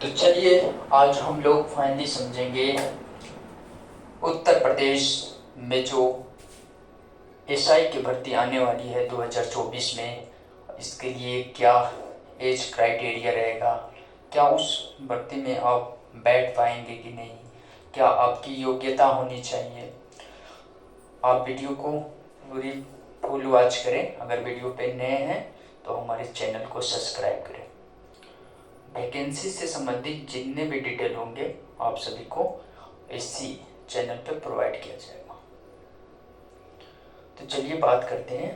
तो चलिए आज हम लोग फाइनली समझेंगे उत्तर प्रदेश में जो एसआई की भर्ती आने वाली है 2024 में। इसके लिए क्या एज क्राइटेरिया रहेगा, क्या उस भर्ती में आप बैठ पाएंगे कि नहीं, क्या आपकी योग्यता होनी चाहिए। आप वीडियो को पूरी फुल वॉच करें। अगर वीडियो पे नए हैं तो हमारे चैनल को सब्सक्राइब करें। वैकेंसी से संबंधित जितने भी डिटेल होंगे आप सभी को इसी चैनल पे प्रोवाइड किया जाएगा। तो चलिए बात करते हैं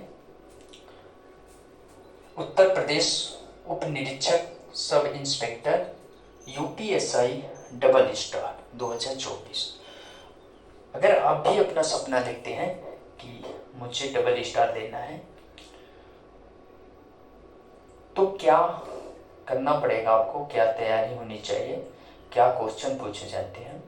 उत्तर प्रदेश उप निरीक्षक sub inspector UPSI double star 2024। अगर आप भी अपना सपना देखते हैं कि मुझे डबल स्टार लेना है तो क्या करना पड़ेगा आपको, क्या तैयारी होनी चाहिए, क्या क्वेश्चन पूछे जाते हैं,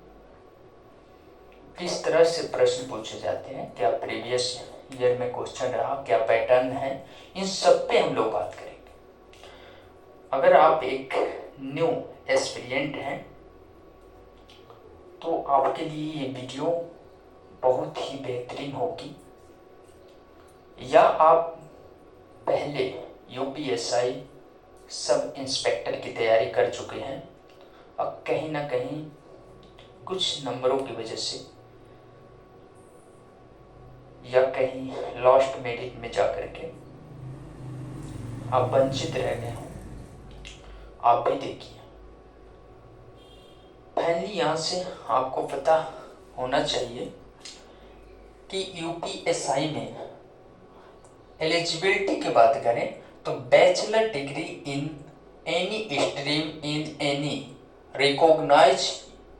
किस तरह से प्रश्न पूछे जाते हैं, क्या प्रीवियस ईयर में क्वेश्चन रहा, क्या पैटर्न है, इन सब पे हम लोग बात करेंगे। अगर आप एक न्यू एस्पिरेंट हैं तो आपके लिए ये वीडियो बहुत ही बेहतरीन होगी, या आप पहले यूपीएसआई सब इंस्पेक्टर की तैयारी कर चुके हैं, अब कहीं ना कहीं कुछ नंबरों की वजह से या कहीं लॉस्ट मेरिट में जाकर के आप वंचित रह गए हो। आप भी देखिए, फाइनली यहाँ से आपको पता होना चाहिए कि यूपीएसआई में एलिजिबिलिटी की बात करें तो bachelor degree in any stream in any recognise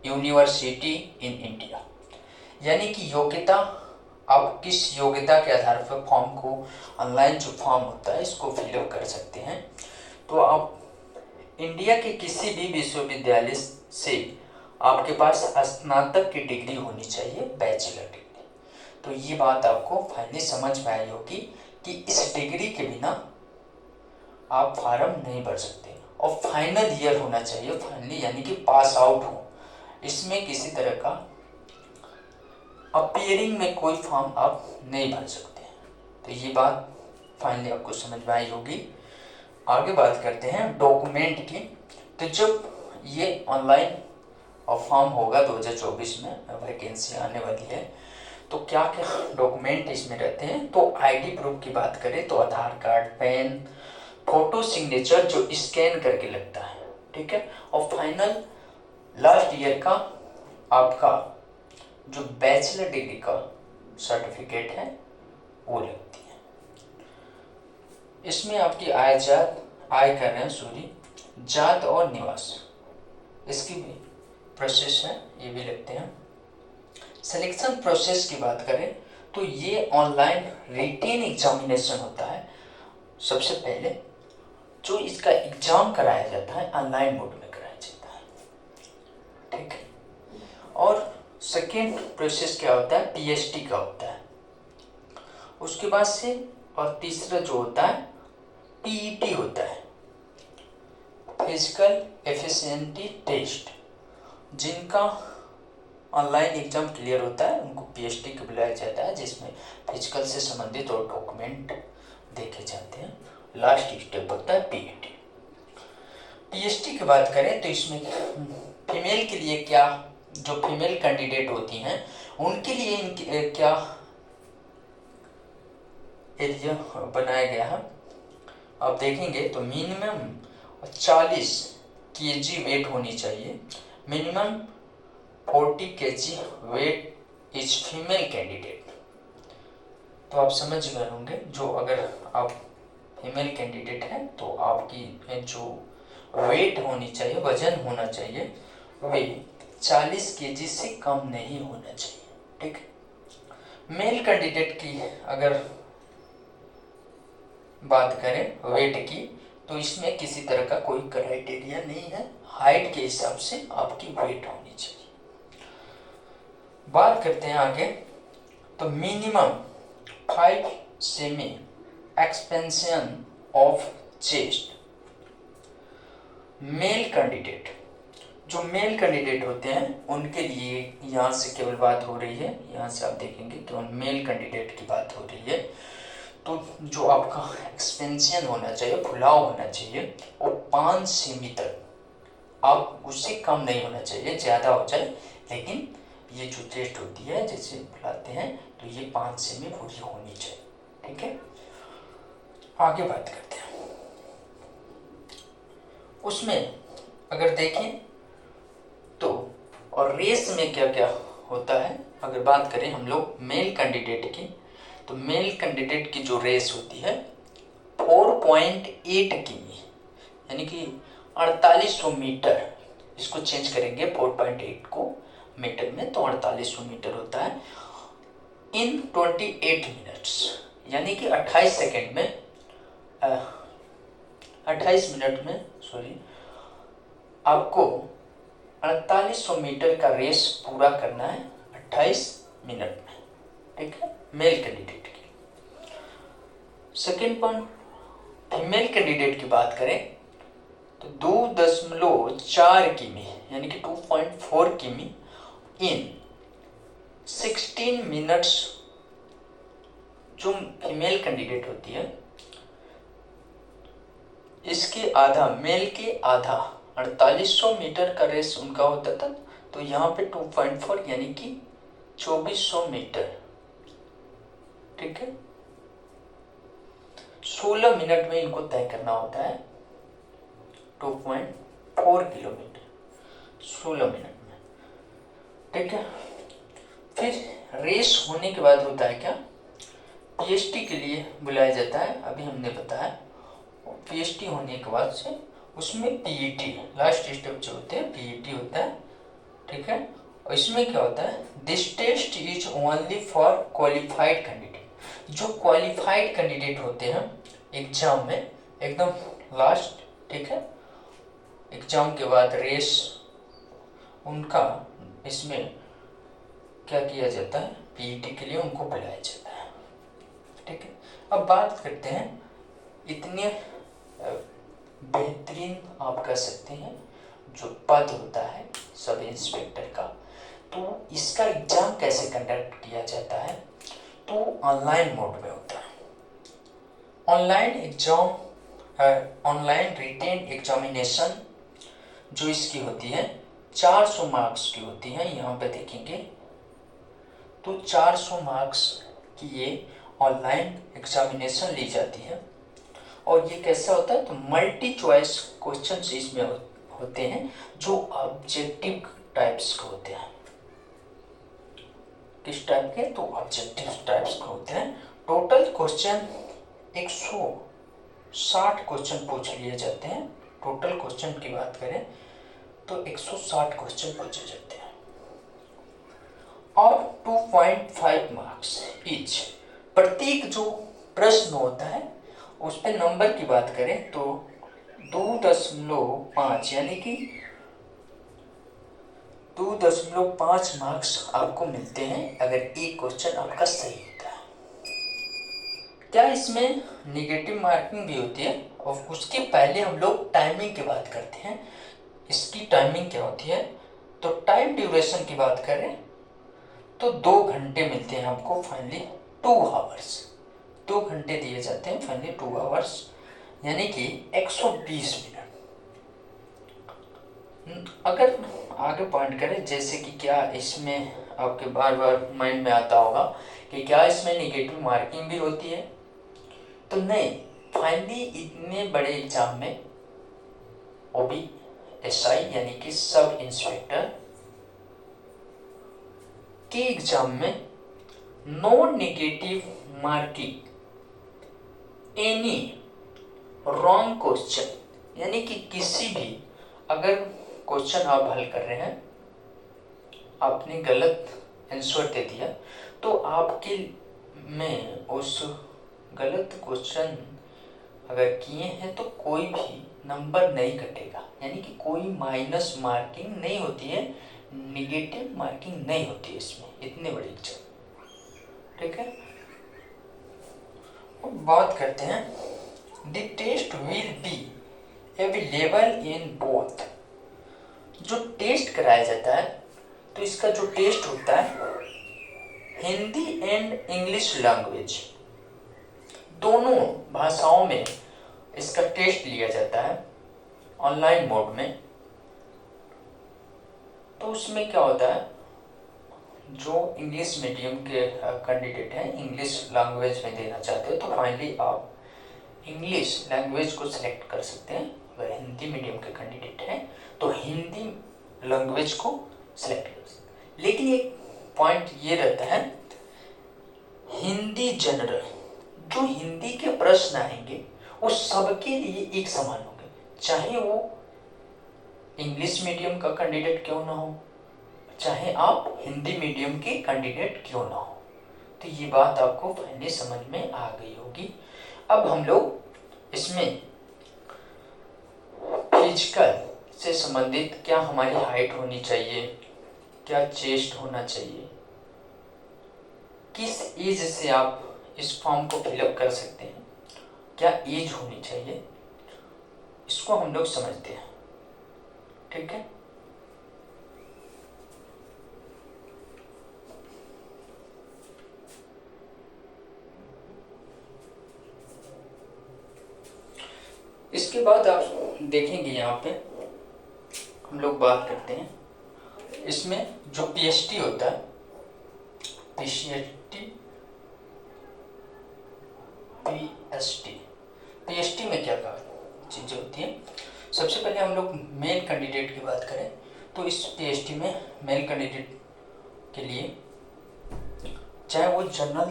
university in India, यानी कि योग्यता, आप किस योग्यता के आधार पर फॉर्म को, ऑनलाइन जो फॉर्म होता है इसको फिलअप कर सकते हैं। तो आप इंडिया के किसी भी विश्वविद्यालय से आपके पास स्नातक की डिग्री होनी चाहिए, बैचलर डिग्री। तो ये बात आपको फाइनली समझ में आई होगी कि इस डिग्री के बिना आप फार्म नहीं भर सकते, और फाइनल ईयर होना चाहिए, फाइनली यानी कि पास आउट हो। इसमें किसी तरह का अपीयरिंग में कोई फॉर्म आप नहीं भर सकते। तो ये बात फाइनली आपको समझ में आई होगी। आगे बात करते हैं डॉक्यूमेंट की। तो जब ये ऑनलाइन फॉर्म होगा 2024 में, वैकेंसी आने वाली है, तो क्या क्या डॉक्यूमेंट इसमें रहते हैं। तो आईडी प्रूफ की बात करें तो आधार कार्ड, पैन, फोटो सिग्नेचर जो स्कैन करके लगता है, ठीक है, और फाइनल लास्ट ईयर का आपका जो बैचलर डिग्री का सर्टिफिकेट है वो लगती है। इसमें आपकी आय कर रहे हैं जात और निवास, इसकी भी प्रोसेस है, ये भी लगते हैं। सिलेक्शन प्रोसेस की बात करें तो ये ऑनलाइन रिटेन एग्जामिनेशन होता है। सबसे पहले जो इसका एग्जाम कराया जाता है ऑनलाइन मोड में कराया जाता है, ठीक है। और सेकेंड प्रोसेस क्या होता है, पीएचडी का होता है। उसके बाद से और तीसरा जो होता है पीईटी होता है, फिजिकल एफिशिएंसी टेस्ट। जिनका ऑनलाइन एग्जाम क्लियर होता है उनको पीएचडी को बुलाया जाता है, जिसमें फिजिकल से संबंधित और डॉक्यूमेंट देखे जाते हैं। लास्ट स्टेप होता है पीईटी। पीएचडी की बात करें तो इसमें फीमेल के लिए क्या, जो फीमेल कैंडिडेट होती हैं उनके लिए क्या एरिया बनाया गया है आप देखेंगे तो मिनिमम 40 केजी वेट होनी चाहिए, minimum 40 KG weight is female candidate. तो आप समझ गए होंगे, जो अगर आप फीमेल कैंडिडेट हैं तो आपकी जो वेट होनी चाहिए, वजन होना चाहिए, वे 40 केजी से कम नहीं होना चाहिए, ठीक। मेल कैंडिडेट की अगर बात करें वेट की तो इसमें किसी तरह का कोई क्राइटेरिया नहीं है, हाइट के हिसाब से आपकी वेट होनी चाहिए। बात करते हैं आगे, तो minimum 5 semi expansion of chest male candidate जो मेल कैंडिडेट होते हैं उनके लिए यहाँ से केवल बात हो रही है, यहाँ से आप देखेंगे केवल मेल कैंडिडेट की बात हो रही है। तो जो आपका एक्सपेंशन होना चाहिए, फुलाव होना चाहिए, वो 5 सेमी तक, आप उससे कम नहीं होना चाहिए, ज़्यादा हो जाए, लेकिन ये जो चेस्ट होती है जैसे फुलाते हैं तो ये 5 सेमी पूरी होनी चाहिए। ठीक है, आगे बात करते हैं। उसमें अगर देखें तो और रेस में क्या क्या होता है, अगर बात करें हम लोग मेल कैंडिडेट की, तो मेल कैंडिडेट की जो रेस होती है 4.8 किमी, यानी कि 4800 मीटर। इसको चेंज करेंगे 4.8 को मीटर में, तो 4800 मीटर होता है इन 28 मिनट्स, यानी कि 28 सेकेंड में 28 मिनट में आपको 4800 मीटर का रेस पूरा करना है 28 मिनट में। ठीक है, मेल कैंडिडेट की। सेकेंड पॉइंट, फीमेल कैंडिडेट की बात करें तो 2.4 किमी यानी कि 2.4 किमी इन 16 मिनट्स जो फीमेल कैंडिडेट होती है, इसके आधा, मेल के आधा 4800 मीटर का रेस उनका होता था, तो यहाँ पे 2.4 यानी कि 2400 मीटर। ठीक है, 16 मिनट में इनको तय करना होता है 2.4 किलोमीटर 16 मिनट में। ठीक है, फिर रेस होने के बाद होता है क्या, पीएचटी के लिए बुलाया जाता है। अभी हमने बताया पीएचटी होने के बाद से उसमें पीईटी लास्ट स्टेप जो होते हैं, पीईटी होता है। ठीक है, और इसमें क्या होता है, this test is only for qualified candidate. जो क्वालिफाइड कैंडिडेट होते हैं एग्जाम में एकदम लास्ट, ठीक है, एग्जाम के बाद रेस उनका इसमें क्या किया जाता है, पीईटी के लिए उनको बुलाया जाता है। ठीक है, अब बात करते हैं इतने बेहतरीन आप कह सकते हैं जो पद होता है सब इंस्पेक्टर का, तो इसका एग्जाम कैसे कंडक्ट किया जाता है, तो ऑनलाइन मोड में होता है। Online exam, online written examination जो इसकी होती है 400 मार्क्स की होती है। यहाँ पे देखेंगे तो 400 मार्क्स की ये ऑनलाइन एग्जामिनेशन ली जाती है। और ये कैसा होता है, तो मल्टी चॉइस क्वेश्चन इसमें होते हैं जो ऑब्जेक्टिव टाइप्स के होते हैं। किस टाइप के, तो ऑब्जेक्टिव टाइप्स के होते हैं। टोटल क्वेश्चन 160 क्वेश्चन पूछ लिए जाते हैं। टोटल क्वेश्चन की बात करें तो 160 क्वेश्चन पूछे जाते हैं और 2.5 मार्क्स ईच। प्रत्येक जो प्रश्न होता है उस पे नंबर की बात करें तो 2.5 यानी कि 2.5 मार्क्स आपको मिलते हैं अगर एक क्वेश्चन आपका सही होता है। क्या इसमें निगेटिव मार्किंग भी होती है, और उसके पहले हम लोग टाइमिंग की बात करते हैं। इसकी टाइमिंग क्या होती है, तो टाइम ड्यूरेशन की बात करें तो 2 घंटे मिलते हैं हमको फाइनली, 2 आवर्स, 2 घंटे दिए जाते हैं फाइनली, 2 आवर्स यानी कि 120 मिनट। अगर आगे पॉइंट करें जैसे कि क्या इसमें आपके बार बार माइंड में आता होगा कि क्या इसमें निगेटिव मार्किंग भी होती है, तो नहीं। फाइनली इतने बड़े एग्जाम में ओबी एसआई यानी कि सब इंस्पेक्टर के एग्जाम में no negative marking any wrong question, यानी कि किसी भी अगर क्वेश्चन आप हल कर रहे हैं, आपने गलत आंसर दे दिया, तो आपके में उस गलत क्वेश्चन अगर किए हैं तो कोई भी नंबर नहीं कटेगा, यानी कि कोई माइनस मार्किंग नहीं होती है, निगेटिव मार्किंग नहीं होती है इसमें, इतने बड़े एग्जाम। ठीक है, बात करते हैं the test will be available in both जो टेस्ट कराया जाता है, तो इसका जो टेस्ट होता है हिंदी एंड इंग्लिश लैंग्वेज दोनों भाषाओं में इसका टेस्ट लिया जाता है ऑनलाइन मोड में। तो उसमें क्या होता है, जो इंग्लिश मीडियम के कैंडिडेट हैं, इंग्लिश लैंग्वेज में देना चाहते हैं, तो फाइनली आप इंग्लिश लैंग्वेज को सिलेक्ट कर सकते हैं। अगर हिंदी मीडियम के कैंडिडेट हैं तो हिंदी लैंग्वेज को सिलेक्ट कर सकते हैं। लेकिन एक पॉइंट ये रहता है, हिंदी जनरल जो हिंदी के प्रश्न आएंगे वो सबके लिए एक समान होंगे, चाहे वो इंग्लिश मीडियम का कैंडिडेट क्यों ना हो, चाहे आप हिंदी मीडियम के कैंडिडेट क्यों ना हो। तो ये बात आपको पहले समझ में आ गई होगी। अब हम लोग इसमें फिजिकल से संबंधित क्या हमारी हाइट होनी चाहिए, क्या चेस्ट होना चाहिए, किस एज से आप इस फॉर्म को फिलअप कर सकते हैं, क्या एज होनी चाहिए, इसको हम लोग समझते हैं। ठीक है, इसके बाद आप देखेंगे यहाँ पे हम लोग बात करते हैं इसमें जो पीएचडी होता है, पीएचडी में क्या क्या चीज़ें होती हैं। सबसे पहले हम लोग मेल कैंडिडेट की बात करें तो इस पीएचडी में मेल कैंडिडेट के लिए चाहे वो जनरल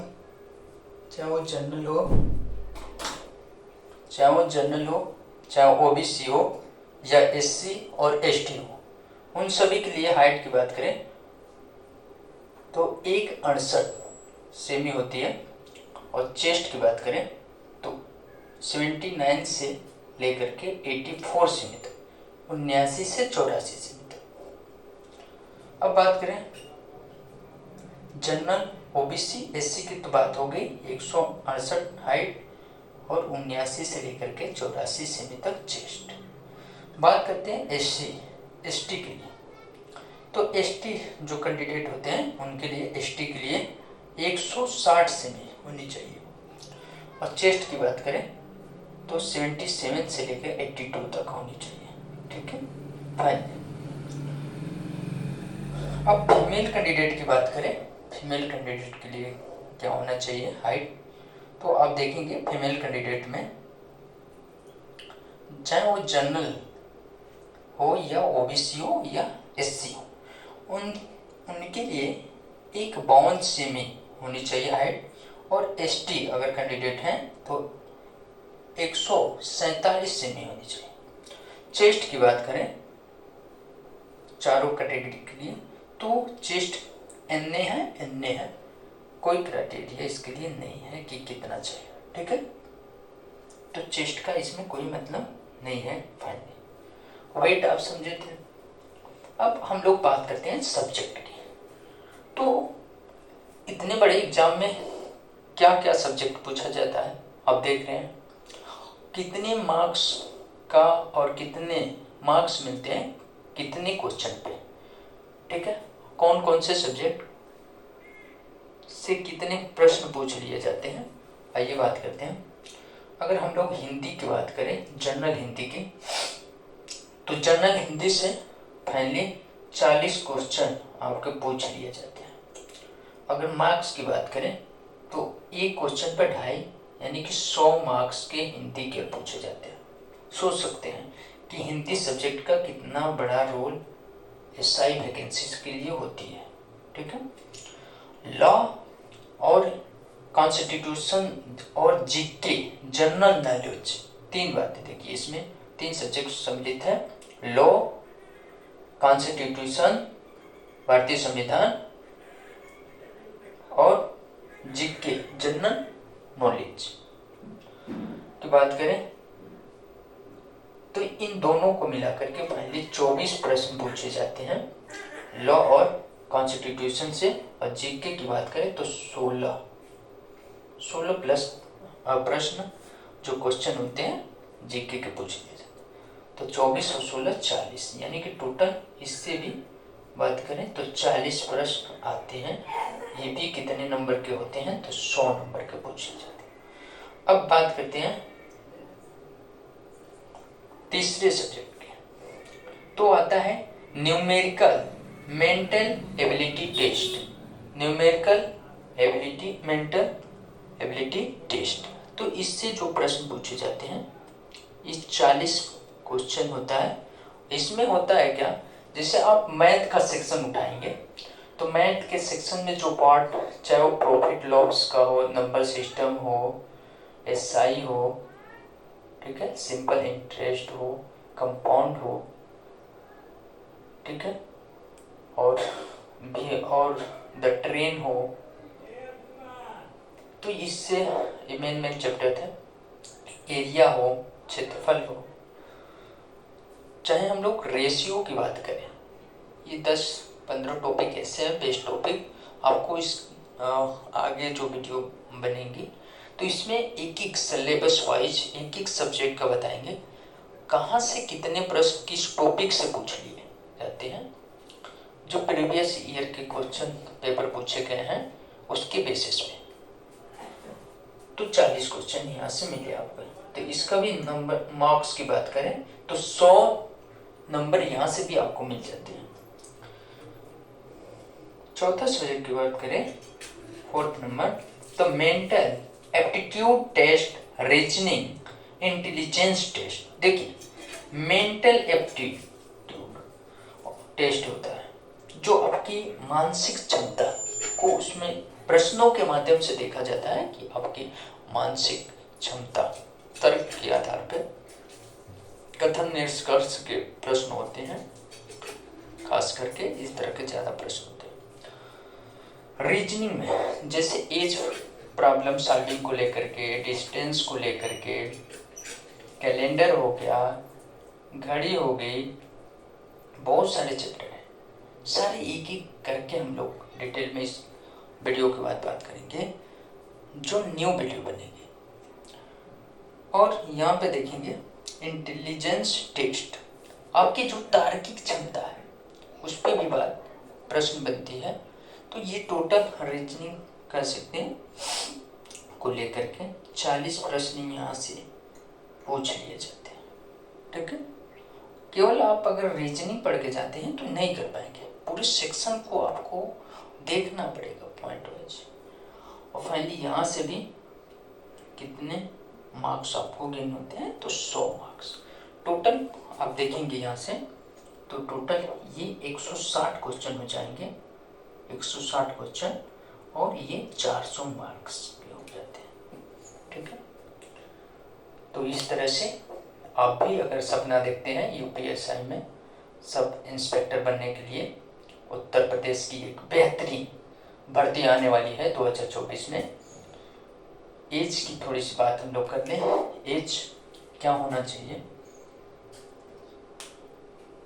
हो, चाहे ओबीसी हो या एससी और एसटी हो, उन सभी के लिए हाइट की बात करें तो 1.68 सेमी होती है। और चेस्ट की बात करें तो 79 से लेकर के 84 सेमी तक, 79 से 84 सेमी तक। अब बात करें जनरल, ओबीसी, एससी की तो बात हो गई, 168 हाइट और 79 से लेकर के 84 सेमी तक चेस्ट। बात करते हैं एसटी के लिए, तो एसटी जो कैंडिडेट होते हैं उनके लिए, एसटी के लिए 160 सेमी होनी चाहिए। और चेस्ट की बात करें तो 77 से लेकर 82 तक होनी चाहिए। ठीक है, फाइन। अब फीमेल कैंडिडेट की बात करें, फीमेल कैंडिडेट के लिए क्या होना चाहिए हाइट, तो आप देखेंगे फीमेल कैंडिडेट में चाहे वो जनरल हो या ओबीसी हो या एससी हो, उनके लिए 52 सेमी होनी चाहिए हाइट। और एसटी अगर कैंडिडेट हैं तो 147 सेमी होनी चाहिए। चेस्ट की बात करें चारों कैटेगरी के लिए तो चेस्ट एनए है, कोई क्राइटेरिया इसके लिए नहीं है कि कितना चाहिए। ठीक है, तो चेस्ट का इसमें कोई मतलब नहीं है। फाइनली वेट आप समझे थे। अब हम लोग बात करते हैं सब्जेक्ट की। तो इतने बड़े एग्जाम में क्या क्या सब्जेक्ट पूछा जाता है आप देख रहे हैं, कितने मार्क्स का और कितने मार्क्स मिलते हैं कितने क्वेश्चन पे। ठीक है, कौन कौन से सब्जेक्ट से कितने प्रश्न पूछ लिए जाते हैं, आइए बात करते हैं। अगर हम लोग हिंदी की बात करें, जनरल हिंदी की, तो जनरल हिंदी से फाइनली 40 क्वेश्चन आपके पूछ लिए जाते हैं। अगर मार्क्स की बात करें तो एक क्वेश्चन पर 2.5 यानी कि 100 मार्क्स के हिंदी के पूछे जाते हैं। सोच सकते हैं कि हिंदी सब्जेक्ट का कितना बड़ा रोल एसआई वैकेंसीज के लिए होती है। ठीक है, लॉ और कॉन्स्टिट्यूशन और जीके जनरल नॉलेज, 3 बातें देखिए, इसमें 3 सब्जेक्ट सम्मिलित है, लॉ, कॉन्स्टिट्यूशन भारतीय संविधान और जीके जनरल नॉलेज की बात करें तो इन दोनों को मिलाकर के फाइनली 24 प्रश्न पूछे जाते हैं लॉ और कॉन्स्टिट्यूशन से। और जीके की बात करें तो 16 प्लस प्रश्न जो क्वेश्चन होते हैं जीके के पूछ लिए जाते हैं। तो 24 और 16 40, यानी कि टोटल इससे भी बात करें तो 40 प्रश्न आते हैं। ये भी कितने नंबर के होते हैं, तो 100 नंबर के पूछे जाते हैं। अब बात करते हैं तीसरे सब्जेक्ट के, तो आता है numerical mental ability test. Numerical ability mental ability test, तो इससे जो प्रश्न पूछे जाते हैं, इस 40 क्वेश्चन होता है। इसमें होता है क्या, जैसे आप मैथ का सेक्शन उठाएंगे तो मैथ के सेक्शन में जो पार्ट, चाहे वो प्रॉफिट लॉस का हो, नंबर सिस्टम हो, एसआई हो, ठीक है, सिंपल इंटरेस्ट हो, कंपाउंड हो, ठीक है, और द ट्रेन हो, तो इससे मेन चैप्टर थे। एरिया हो, क्षेत्रफल हो, चाहे हम लोग रेशियो की बात करें, ये 10-15 टॉपिक ऐसे हैं बेस्ट टॉपिक। आपको इस आगे जो वीडियो बनेंगी तो इसमें एक एक सिलेबस वाइज एक एक सब्जेक्ट का बताएंगे, कहाँ से कितने प्रश्न किस टॉपिक से पूछ लिए जाते हैं, जो प्रीवियस ईयर के क्वेश्चन पेपर पूछे गए हैं उसके बेसिस पे। तो 40 क्वेश्चन यहाँ से मिले आपको। तो इसका भी नंबर मार्क्स की बात करें तो 100 नंबर यहाँ से भी आपको मिल जाते हैं। चौथा सब्जेक्ट की बात करें, 4th नंबर, तो mental aptitude test, reasoning, intelligence test. देखिए मेंटल एप्टीट्यूड टेस्ट होता है जो आपकी मानसिक क्षमता को उसमें प्रश्नों के माध्यम से देखा जाता है कि आपकी मानसिक क्षमता, तर्क के आधार पर कथन निष्कर्ष के प्रश्न होते हैं, खास करके इस तरह के ज्यादा प्रश्न होते हैं। रीजनिंग में जैसे एज प्रॉब्लम सॉल्विंग को लेकर के, डिस्टेंस को लेकर के, कैलेंडर हो गया, घड़ी हो गई, बहुत सारे चैप्टर हैं, सारे एक एक करके हम लोग डिटेल में इस वीडियो के बाद बात करेंगे, जो न्यू वीडियो बनेगी। और यहाँ पे देखेंगे इंटेलिजेंस टेस्ट, आपकी जो तार्किक क्षमता है उस पर भी बात प्रश्न बनती है। तो ये टोटल रीजनिंग कर सकते हैं को लेकर के 40 प्रश्न यहाँ से पूछ लिए जाते हैं, ठीक है। केवल आप अगर रीजनिंग पढ़ के जाते हैं तो नहीं कर पाएंगे, पूरे सेक्शन को आपको देखना पड़ेगा पॉइंट वाइज। और फाइनली यहाँ से भी कितने मार्क्स आपको गेन होते हैं, तो 100 मार्क्स टोटल आप देखेंगे यहाँ से, तो टोटल ये 160 क्वेश्चन हो जाएंगे, 160 क्वेश्चन, और ये 400 मार्क्स भी हो जाते हैं, ठीक है। तो इस तरह से आप भी अगर सपना देखते हैं यूपीएससी में सब इंस्पेक्टर बनने के लिए, उत्तर प्रदेश की एक बेहतरीन भर्ती आने वाली है 2024 में। एज की थोड़ी सी बात हम लोग कर लें, एज क्या होना चाहिए,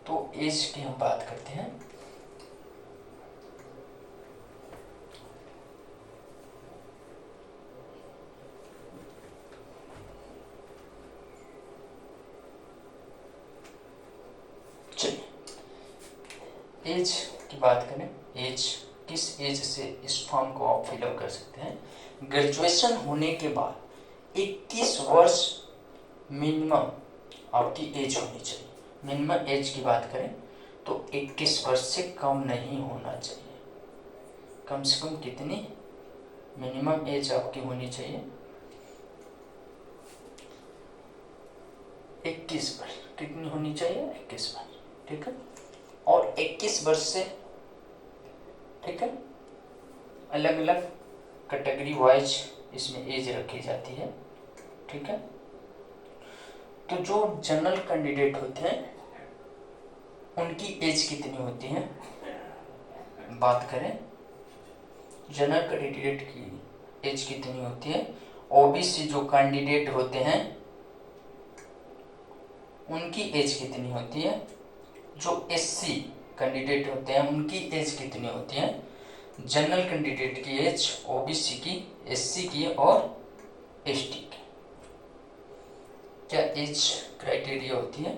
तो एज की हम बात करते हैं। चलिए एज की बात करें, एज किस एज से इस फॉर्म को आप फिलअप कर सकते हैं। ग्रेजुएशन होने के बाद 21 वर्ष मिनिमम आपकी एज होनी चाहिए। मिनिमम एज की बात करें तो 21 वर्ष से कम नहीं होना चाहिए। कम से कम कितनी मिनिमम एज आपकी होनी चाहिए, 21 वर्ष। कितनी होनी चाहिए, 21 वर्ष, ठीक है। और 21 वर्ष से, ठीक है, अलग अलग कैटेगरी वाइज इसमें एज रखी जाती है, ठीक है। तो जो जनरल कैंडिडेट होते हैं उनकी एज कितनी होती है, बात करें जनरल कैंडिडेट की एज कितनी होती है। ओबीसी जो कैंडिडेट होते हैं उनकी एज कितनी होती है, जो एससी कैंडिडेट होते हैं उनकी एज कितनी होती है, जनरल कैंडिडेट की एज, ओबीसी की, एससी की और एसटी की क्या एज क्राइटेरिया होती है,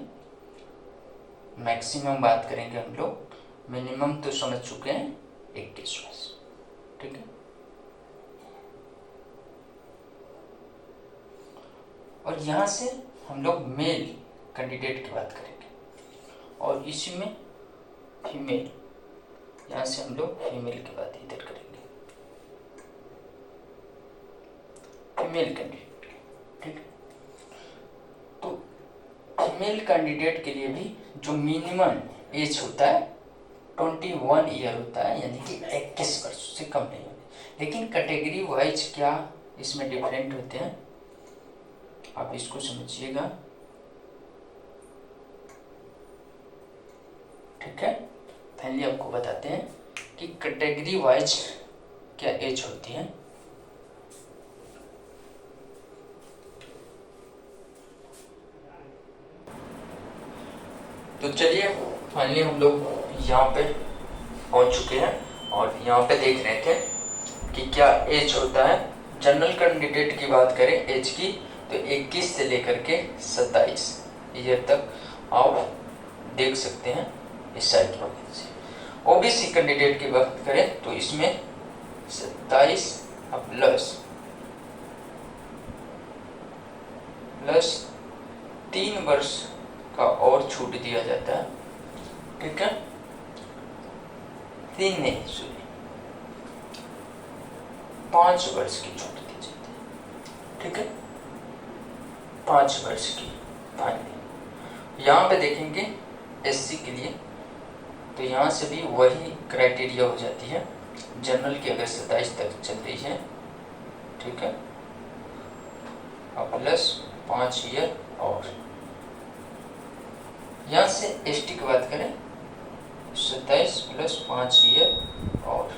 मैक्सिमम बात करेंगे हम लोग, मिनिमम तो समझ चुके हैं 21 वर्ष। ठीक है, और यहाँ से हम लोग मेल कैंडिडेट की बात करेंगे और इसी में फीमेल, यहाँ से हम लोग फीमेल की बात इधर करेंगे, फीमेल कैंडिडेट। ठीक है, तो फीमेल कैंडिडेट के लिए भी जो मिनिमम एज होता है 21 ईयर होता है, यानी कि 21 वर्ष से कम नहीं होती। लेकिन कैटेगरी वाइज क्या इसमें डिफरेंट होते हैं, आप इसको समझिएगा। ठीक है, फाइनली आपको बताते हैं कि कैटेगरी वाइज क्या एज होती है। तो चलिए फाइनली हम लोग यहाँ पे पहुँच चुके हैं और यहाँ पे देख रहे थे कि क्या एज होता है। जनरल कैंडिडेट की बात करें एज की, तो 21 से लेकर के 27 ईयर तक आप देख सकते हैं इस साइड से। ओबीसी कैंडिडेट की बात करें तो इसमें 27 प्लस 3 वर्ष का और छूट दिया जाता है। ठीक है, 3 नहीं सॉरी 5 वर्ष की छूट दी जाती है। ठीक है, 5 वर्ष की फाइनली। यहाँ पे देखेंगे एससी के लिए, तो यहाँ से भी वही क्राइटेरिया हो जाती है। जनरल की अगर 27 तक चल रही है, ठीक है, और प्लस 5 ईयर, और यहाँ से एसटी की बात करें 27 प्लस 5 ईयर, और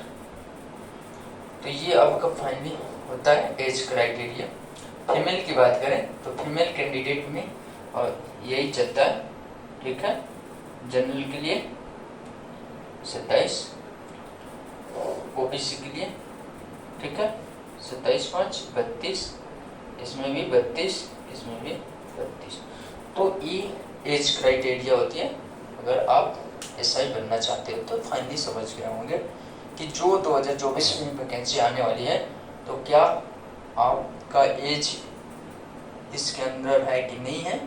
तो ये आपका फाइनली होता है एज क्राइटेरिया। फीमेल की बात करें तो फीमेल कैंडिडेट में और यही चलता है। ठीक है, जनरल के लिए 27, ओबीसी के लिए, ठीक है, 27 5 32, इसमें भी 32, इसमें भी 32। तो ये एज क्राइटेरिया होती है। अगर आप एसआई बनना चाहते हो तो फाइनली समझ गए होंगे कि जो 2024 में वैकेंसी आने वाली है, तो क्या आपका एज इसके अंदर है कि नहीं है,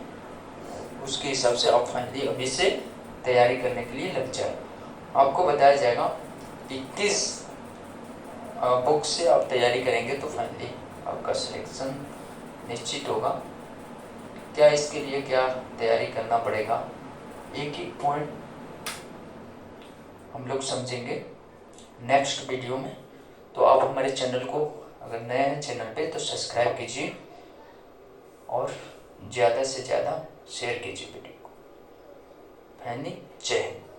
उसके हिसाब से आप फाइनली अभी से तैयारी करने के लिए लग जाए। आपको बताया जाएगा कि किस बुक से आप तैयारी करेंगे तो फाइनली आपका सिलेक्शन निश्चित होगा। क्या इसके लिए क्या तैयारी करना पड़ेगा, एक एक पॉइंट हम लोग समझेंगे नेक्स्ट वीडियो में। तो आप हमारे चैनल को अगर नए हैं चैनल पे तो सब्सक्राइब कीजिए और ज़्यादा से ज़्यादा शेयर कीजिए वीडियो को। फाइनली जय हिंद।